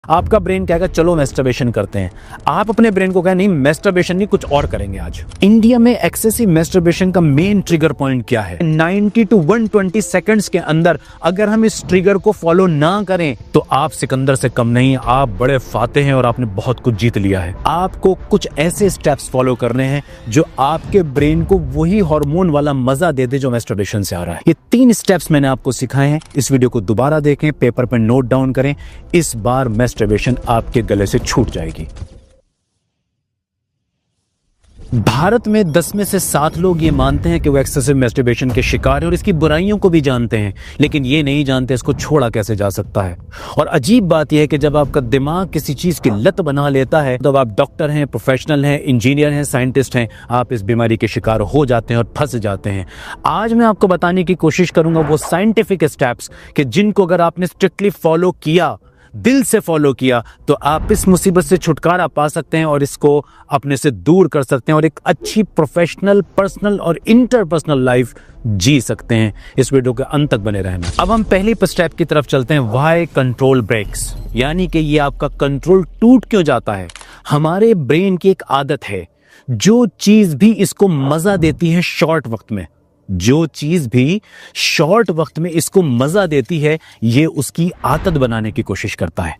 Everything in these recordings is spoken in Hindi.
आपका ब्रेन कहेगा चलो मैस्टरबेशन करते हैं, आप अपने ब्रेन को कहें नहीं मैस्टरबेशन नहीं, कुछ और करेंगे आज। इंडिया में एक्सेसिव मैस्टरबेशन का मेन ट्रिगर पॉइंट क्या है? 90 to 120 सेकंड्स के अंदर अगर हम इस ट्रिगर को फॉलो ना करें तो आप सिकंदर से कम नहीं, आप बड़े फाते हैं और आपने बहुत कुछ जीत लिया है। आपको कुछ ऐसे स्टेप्स फॉलो करने हैं जो आपके ब्रेन को वही हार्मोन वाला मजा दे दे जो मैस्टरबेशन से आ रहा है। ये 3 स्टेप्स मैंने आपको सिखाए हैं। इस वीडियो को दोबारा देखें, पेपर पर नोट डाउन करें, इस बार मैस्टरबेशन आपके गले से छूट जाएगी। भारत में 10 में से 7 लोग ये मानते हैं कि वो एक्सेसिव मैस्टरबेशन के शिकार है और इसकी बुराइयों को भी जानते हैं, लेकिन ये नहीं जानते इसको छोड़ा कैसे जा सकता है। और अजीब बात यह है कि जब आपका दिमाग किसी चीज की लत बना लेता है, तो आप डॉक्टर हैं, प्रोफेशनल हैं, इंजीनियर हैं, साइंटिस्ट हैं, आप इस बीमारी के शिकार हो जाते हैं और फंस जाते हैं। आज मैं आपको बताने की कोशिश करूंगा वो साइंटिफिक स्टेप्स कि जिनको अगर आपने स्ट्रिक्टली फॉलो किया, दिल से फॉलो किया, तो आप इस मुसीबत से छुटकारा पा सकते हैं और इसको अपने से दूर कर सकते हैं और एक अच्छी प्रोफेशनल, पर्सनल और इंटरपर्सनल लाइफ जी सकते हैं। इस वीडियो के अंत तक बने रहना। अब हम पहली स्टेप की तरफ चलते हैं, व्हाई कंट्रोल ब्रेक्स, यानी कि ये आपका कंट्रोल टूट क्यों जाता है। हमारे ब्रेन की एक आदत है, जो चीज भी इसको मजा देती है शॉर्ट वक्त में, जो चीज भी शॉर्ट वक्त में इसको मजा देती है, ये उसकी आदत बनाने की कोशिश करता है।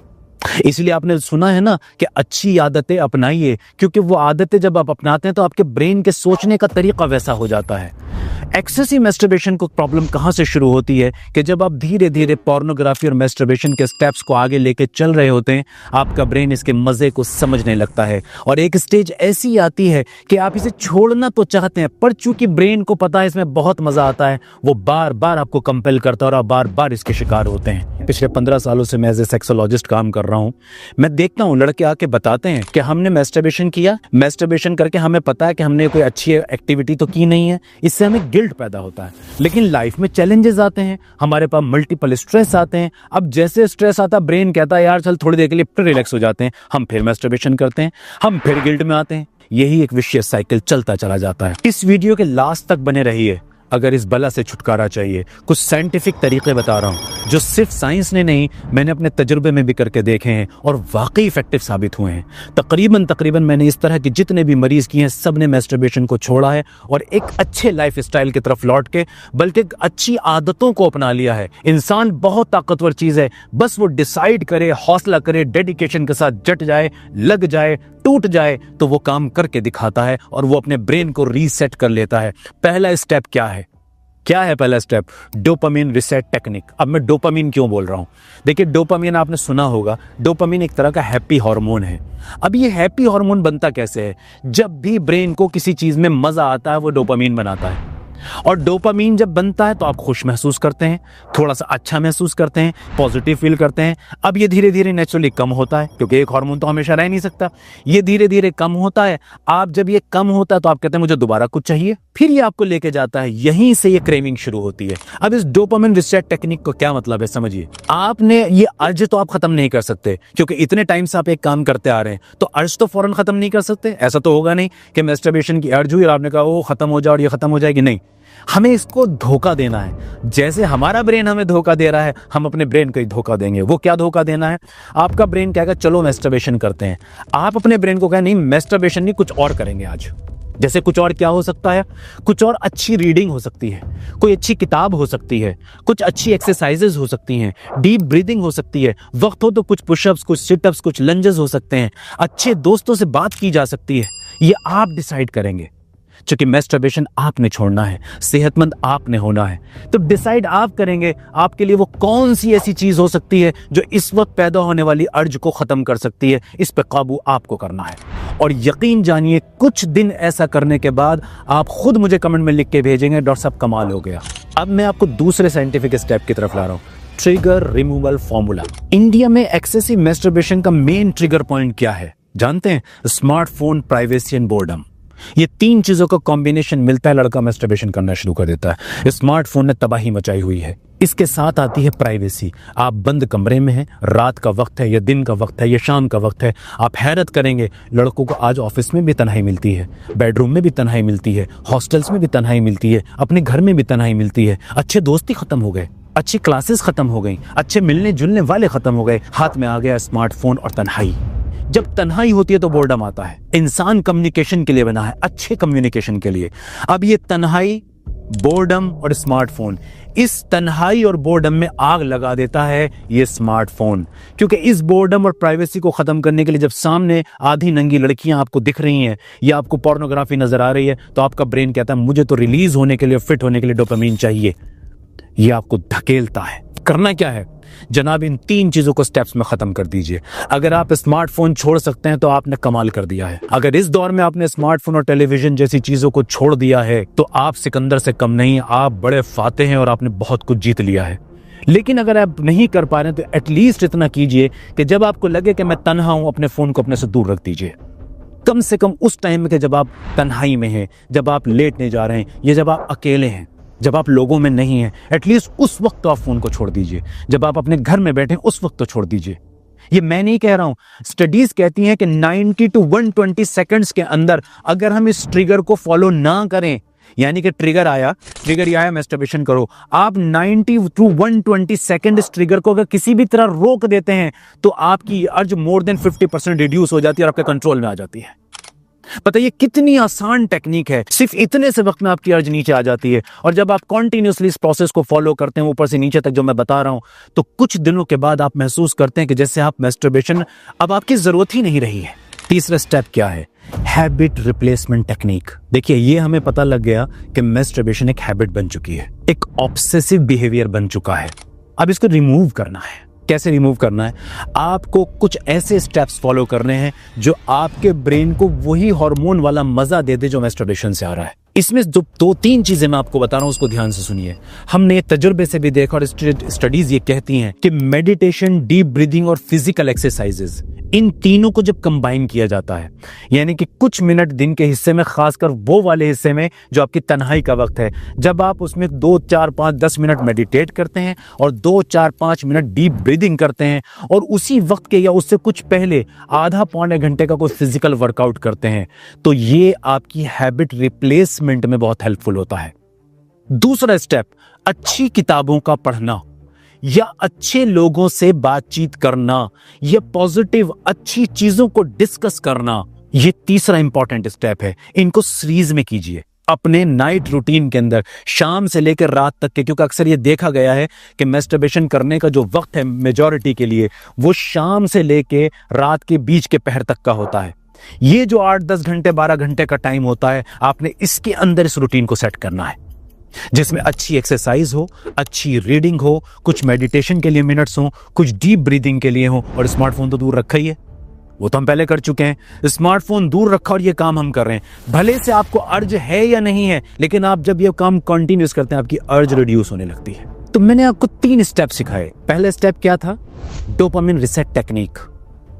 इसलिए आपने सुना है ना कि अच्छी आदतें अपनाइए, क्योंकि वो आदतें जब आप अपनाते हैं तो आपके ब्रेन के सोचने का तरीका वैसा हो जाता है। एक्सेसिव मैस्टरबेशन को प्रॉब्लम कहां से शुरू होती है कि जब आप धीरे धीरे पोर्नोग्राफी और मैस्टरबेशन के स्टेप्स को आगे लेके चल रहे होते हैं, आपका ब्रेन इसके मजे को समझने लगता है और एक स्टेज ऐसी आती है कि आप इसे छोड़ना तो चाहते हैं, पर चूंकि ब्रेन को पता है इसमें बहुत मजा आता है, वो बार बार आपको कंपेल करता है और आप बार बार इसके शिकार होते हैं। पिछले 15 सालों से मैं एज ए सेक्सोलॉजिस्ट काम कर रहा हूं। मैं देखता हूं लड़के आके बताते हैं कि हमने मैस्टरबेशन किया, मैस्टरबेशन करके हमें पता है कि हमने कोई अच्छी एक्टिविटी तो की नहीं है, इससे हमें गिल्ट पैदा होता है, लेकिन लाइफ में चैलेंजेस आते हैं, हमारे पास मल्टीपल स्ट्रेस आते हैं। अब जैसे स्ट्रेस आता है, ब्रेन कहता है यार चल थोड़ी देर के लिए फिर रिलैक्स हो जाते हैं, हम फिर मैस्टरबेशन करते हैं, हम फिर गिल्ट में आते हैं। यही एक विशियस साइकिल चलता चला जाता है। इस वीडियो के लास्ट तक बने रहिए अगर इस बला से छुटकारा चाहिए। कुछ साइंटिफिक तरीके बता रहा हूं जो सिर्फ साइंस ने नहीं, मैंने अपने तजुर्बे में भी करके देखे हैं और वाकई इफेक्टिव साबित हुए हैं। तकरीबन मैंने इस तरह के जितने भी मरीज किए हैं, सब ने मैस्टरबेशन को छोड़ा है और एक अच्छे लाइफ स्टाइल की तरफ लौट के, बल्कि अच्छी आदतों को अपना लिया है। इंसान बहुत ताकतवर चीज है, बस वो डिसाइड करे, हौसला करे, डेडिकेशन के साथ जट जाए, लग जाए, टूट जाए तो वो काम करके दिखाता है और वो अपने ब्रेन को रीसेट कर लेता है। पहला स्टेप क्या है? क्या है पहला स्टेप? Dopamine reset technique. अब मैं डोपामिन क्यों बोल रहा हूं? देखिए, डोपामिन आपने सुना होगा, डोपामिन एक तरह का हैप्पी हार्मोन है। अब ये हैप्पी हार्मोन बनता कैसे है? जब भी ब्रेन को किसी चीज में मजा आता है, वो डोपामिन बनाता है और डोपामिन जब बनता है तो आप खुश महसूस करते हैं, थोड़ा सा अच्छा महसूस करते हैं, पॉजिटिव फील करते हैं। अब ये धीरे धीरे नेचुरली कम होता है, क्योंकि एक हार्मोन तो हमेशा रह नहीं सकता, ये धीरे धीरे कम होता है। आप जब ये कम होता है तो आप कहते हैं मुझे दोबारा कुछ चाहिए, फिर ये आपको लेके जाता है, यहीं से ये क्रेविंग शुरू होती है। अब इस डोपामिन रिसेट टेक्निक को क्या मतलब है समझिए। आपने ये अर्ज तो आप खत्म नहीं कर सकते, क्योंकि इतने टाइम से आप एक काम करते आ रहे हैं, तो अर्ज तो फौरन खत्म नहीं कर सकते। ऐसा तो होगा नहीं कि मैस्टरबेशन की अर्ज हुई और आपने कहा वो खत्म हो जाए और ये खत्म हो जाएगी, नहीं। हमें इसको धोखा देना है। जैसे हमारा ब्रेन हमें धोखा दे रहा है, हम अपने ब्रेन को ही धोखा देंगे। वो क्या धोखा देना है? आपका ब्रेन कहेगा चलो मैस्टरबेशन करते हैं, आप अपने ब्रेन को कहें नहीं मैस्टरबेशन नहीं, कुछ और करेंगे आज। जैसे कुछ और क्या हो सकता है? कुछ और अच्छी रीडिंग हो सकती है, कोई अच्छी किताब हो सकती है, कुछ अच्छी एक्सरसाइजेज हो सकती हैं, डीप ब्रीदिंग हो सकती है, वक्त हो तो कुछ पुशअप्स, कुछ सिटअप्स, कुछ लंजेस हो सकते हैं, अच्छे दोस्तों से बात की जा सकती है। ये आप डिसाइड करेंगे, क्योंकि मैस्टरबेशन आपने छोड़ना है, सेहतमंद आपने होना है, तो डिसाइड आप करेंगे आपके लिए वो कौन सी ऐसी चीज हो सकती है जो इस वक्त पैदा होने वाली अर्ज को खत्म कर सकती है। इस पे काबू आपको करना है और यकीन जानिए कुछ दिन ऐसा करने के बाद आप खुद मुझे कमेंट में लिख के भेजेंगे डॉक्टर साहब कमाल हो गया। अब मैं आपको दूसरे साइंटिफिक स्टेप की तरफ ला रहा हूं, ट्रिगर रिमूवल फॉर्मूला। इंडिया में एक्सेसिव मैस्टरबेशन का मेन ट्रिगर पॉइंट क्या है जानते हैं? Smartphone, privacy and boredom. ये 3 चीजों का कॉम्बिनेशन मिलता है, लड़का मैस्टरबेशन करना शुरू कर देता है। स्मार्टफोन ने तबाही मचाई हुई है। इसके साथ आती है प्राइवेसी। आप बंद कमरे में हैं, रात का वक्त है या दिन का वक्त है या शाम का वक्त है, आप हैरत करेंगे लड़कों को आज ऑफिस में भी तन्हाई मिलती है, बेडरूम में भी तन्हाई मिलती है, हॉस्टल्स में भी तन्हाई मिलती है, अपने घर में भी तन्हाई मिलती है, अच्छे दोस्त ही खत्म हो गए। अच्छी क्लासेस खत्म हो गई, अच्छे मिलने जुलने वाले खत्म हो गए, हाथ में आ गया स्मार्टफोन और तन्हाई। जब तन्हाई होती है तो बोर्डम आता है। इंसान कम्युनिकेशन के लिए बना है, अच्छे कम्युनिकेशन के लिए। अब ये तन्हाई, बोर्डम और स्मार्टफोन, इस तन्हाई और बोर्डम में आग लगा देता है ये स्मार्टफोन। क्योंकि इस बोर्डम और प्राइवेसी को खत्म करने के लिए जब सामने आधी नंगी लड़कियां आपको दिख रही हैं या आपको पोर्नोग्राफी नजर आ रही है, तो आपका ब्रेन कहता है मुझे तो रिलीज होने के लिए, फिट होने के लिए डोपामीन चाहिए। ये आपको धकेलता है। करना क्या है जनाब, इन 3 चीजों को स्टेप्स में खत्म कर दीजिए। अगर आप स्मार्टफोन छोड़ सकते हैं तो आपने कमाल कर दिया है। अगर इस दौर में आपने स्मार्टफोन और टेलीविजन जैसी चीजों को छोड़ दिया है तो आप सिकंदर से कम नहीं, आप बड़े फाते हैं और आपने बहुत कुछ जीत लिया है। लेकिन अगर आप नहीं कर पा रहे हैं तो एटलीस्ट इतना कीजिए कि जब आपको लगे कि मैं तन्हा हूं, अपने फोन को अपने से दूर रख दीजिए। कम से कम उस टाइम में कि जब आप तन्हाई में हैं, जब आप लेटने जा रहे हैं या जब आप अकेले हैं, जब आप लोगों में नहीं हैं, एटलीस्ट उस वक्त तो आप फोन को छोड़ दीजिए। जब आप अपने घर में बैठे उस वक्त तो छोड़ दीजिए। ये मैं नहीं कह रहा हूं, स्टडीज कहती हैं कि 90 to 120 सेकंड्स के अंदर अगर हम इस ट्रिगर को फॉलो ना करें, यानी कि ट्रिगर आया मैस्टरबेशन करो, आप 90 to 120 सेकंड इस ट्रिगर को अगर किसी भी तरह रोक देते हैं तो आपकी अर्ज मोर देन 50% रिड्यूस हो जाती है और आपके कंट्रोल में आ जाती है। पता ये कितनी आसान टेक्निक है, सिर्फ इतने से वक्त में आपकी अर्ज नीचे आ जाती है। और जब आप कॉन्टिन्यूसली इस प्रोसेस को फॉलो करते हैं ऊपर से नीचे तक जो मैं बता रहा हूं, तो कुछ दिनों के बाद आप महसूस करते हैं कि जैसे आप मैस्टरबेशन अब आपकी जरूरत ही नहीं रही है। तीसरा स्टेप क्या है? Habit replacement technique. देखिए ये हमें पता लग गया कि मैस्टरबेशन एक हैबिट बन चुकी है, एक ऑब्सेसिव बिहेवियर बन चुका है। अब इसको रिमूव करना है। कैसे रिमूव करना है? आपको कुछ ऐसे स्टेप्स फॉलो करने हैं जो आपके ब्रेन को वही हार्मोन वाला मजा दे दे जो मैस्टरबेशन से आ रहा है। इसमें जो 2-3 चीजें मैं आपको बता रहा हूं उसको ध्यान से सुनिए। हमने तजुर्बे से भी देखा और स्टडीज ये कहती हैं कि मेडिटेशन, डीप ब्रीदिंग और फिजिकल एक्सरसाइजेस, इन तीनों को जब कंबाइन किया जाता है, यानी कि कुछ मिनट दिन के हिस्से में, खासकर वो वाले हिस्से में जो आपकी तन्हाई का वक्त है, जब आप उसमें 2, 4, 5, 10 मिनट मेडिटेट करते हैं और 2, 4, 5 मिनट डीप ब्रीदिंग करते हैं और उसी वक्त के या उससे कुछ पहले आधा पौने घंटे का कोई फिजिकल वर्कआउट करते हैं, तो ये आपकी हैबिट रिप्लेसमेंट में बहुत हेल्पफुल होता है। दूसरा स्टेप, अच्छी किताबों का पढ़ना या अच्छे लोगों से बातचीत करना या पॉजिटिव अच्छी चीजों को डिस्कस करना, ये तीसरा इंपॉर्टेंट स्टेप है। इनको सीरीज में कीजिए अपने नाइट रूटीन के अंदर, शाम से लेकर रात तक के, क्योंकि अक्सर ये देखा गया है कि मैस्टरबेशन करने का जो वक्त है मेजॉरिटी के लिए वो शाम से लेकर रात के बीच के पहर तक का होता है। ये जो 8-10 घंटे 12 घंटे का टाइम होता है, आपने इसके अंदर इस रूटीन को सेट करना है जिसमें अच्छी एक्सरसाइज हो, अच्छी रीडिंग हो, कुछ मेडिटेशन के लिए मिनट्स हो, कुछ डीप ब्रीदिंग के लिए हो। और स्मार्टफोन तो दूर रखा ही है, वो तो हम पहले कर चुके हैं। स्मार्टफोन दूर रखा और ये काम हम कर रहे हैं। भले से आपको अर्ज है या नहीं है, लेकिन आप जब ये काम कंटिन्यूस करते हैं आपकी अर्ज रिड्यूस होने लगती है। तो मैंने आपको 3 स्टेप सिखाए। पहला स्टेप क्या था? Dopamine reset technique.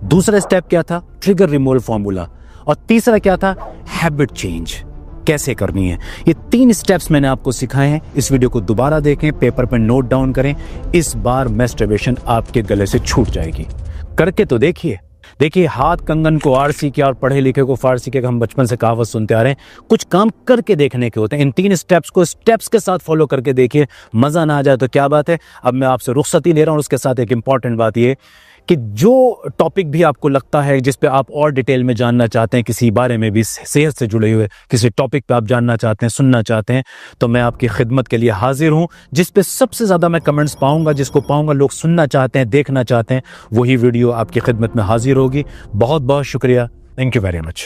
दूसरा स्टेप क्या था? Trigger removal formula. और तीसरा क्या था? हैबिट चेंज कैसे करनी है। ये 3 स्टेप्स मैंने आपको सिखाए हैं। इस वीडियो को दोबारा देखें, पेपर पर नोट डाउन करें। इस बार मैस्टरबेशन आपके गले से छूट जाएगी। करके तो देखिए। देखिए, हाथ कंगन को आरसी के और पढ़े लिखे को फारसी के, हम बचपन से कहावत सुनते आ रहे हैं। कुछ काम करके देखने के होते हैं। इन 3 स्टेप्स को स्टेप्स के साथ फॉलो करके देखिए। मजा ना आ जाए तो क्या बात है। अब मैं आपसे रुखसती ले रहा हूं। उसके साथ एक इंपॉर्टेंट बात ये कि जो टॉपिक भी आपको लगता है जिस पे आप और डिटेल में जानना चाहते हैं, किसी बारे में भी सेहत से जुड़े हुए किसी टॉपिक पे आप जानना चाहते हैं, सुनना चाहते हैं, तो मैं आपकी खिदमत के लिए हाजिर हूं। जिस पे सबसे ज्यादा मैं कमेंट्स पाऊंगा, जिसको पाऊंगा लोग सुनना चाहते हैं, देखना चाहते हैं, वही वीडियो आपकी खिदमत में हाजिर होगी। बहुत बहुत शुक्रिया। Thank you very much.